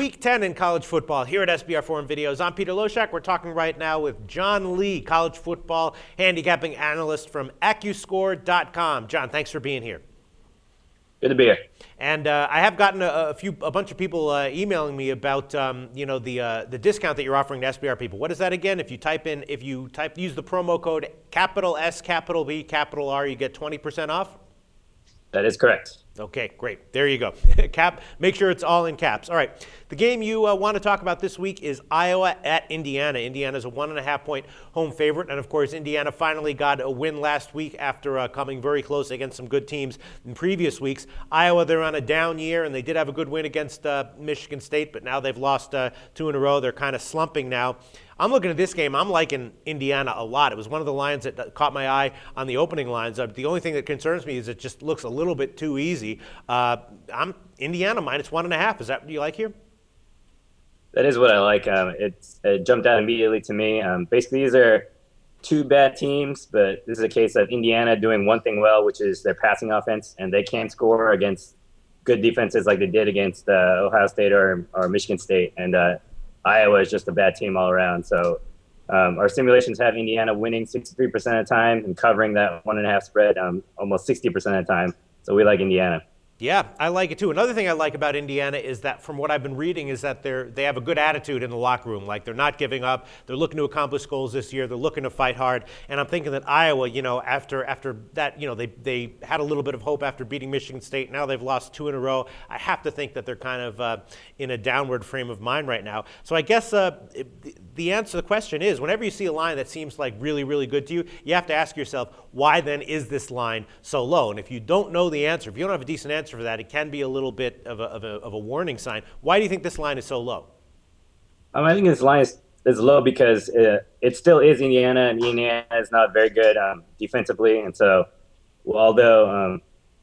Week 10 in college football here at SBR Forum Videos. I'm Peter Loshak. We're talking right now with Jon Lee, college football handicapping analyst from AccuScore.com. Jon, thanks for being here. Good to be here. And I have gotten a bunch of people emailing me about the discount that you're offering to SBR people. What is that again? If you use the promo code capital S capital B capital R, you get 20% off. That is correct. Okay, great. There you go. Make sure it's all in caps. All right. The game you want to talk about this week is Iowa at Indiana. Indiana's a 1.5-point home favorite. And, of course, Indiana finally got a win last week after coming very close against some good teams in previous weeks. Iowa, they're on a down year, and they did have a good win against Michigan State, but now they've lost 2 in a row. They're kind of slumping now. I'm looking at this game. I'm liking Indiana a lot. It was one of the lines that caught my eye on the opening lines. The only thing that concerns me is it just looks a little bit too easy. I'm Indiana minus 1.5. Is that what you like here? That is what I like. It jumped out immediately to me. Basically, these are two bad teams, but this is a case of Indiana doing one thing well, which is their passing offense, and they can't score against good defenses like they did against Ohio State or Michigan State. And Iowa is just a bad team all around. So our simulations have Indiana winning 63% of the time and covering that 1.5 spread almost 60% of the time. So we like Indiana. Yeah, I like it too. Another thing I like about Indiana is that from what I've been reading is that they have a good attitude in the locker room. Like they're not giving up. They're looking to accomplish goals this year. They're looking to fight hard. And I'm thinking that Iowa, after that, they had a little bit of hope after beating Michigan State. Now they've lost 2 in a row. I have to think that they're kind of in a downward frame of mind right now. So I guess the answer to the question is whenever you see a line that seems like really, really good to you, you have to ask yourself, why then is this line so low? And if you don't know the answer, if you don't have a decent answer for that, it can be a little bit of a warning sign. Why do you think this line is so low? I think this line is low because it still is Indiana, and Indiana is not very good defensively. And so, although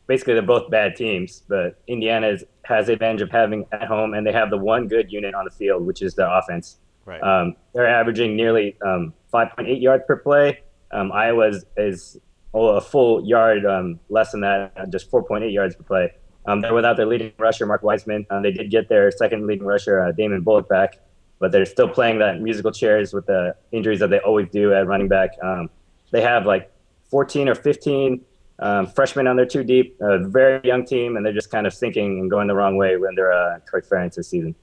basically they're both bad teams, but Indiana has the advantage of having at home, and they have the one good unit on the field, which is their offense. Right. They're averaging nearly 5.8 yards per play. Iowa is a full yard less than that, just 4.8 yards per play. They're without their leading rusher, Mark Weisman. They did get their second leading rusher, Damon Bullock, back, but they're still playing that musical chairs with the injuries that they always do at running back. They have like 14 or 15 freshmen on their two deep, a very young team, and they're just kind of sinking and going the wrong way when they're Kirk Ferentz this season.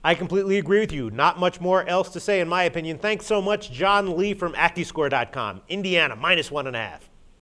I completely agree with you. Not much more else to say, in my opinion. Thanks so much, Jon Lee from AccuScore.com. Indiana, minus 1.5.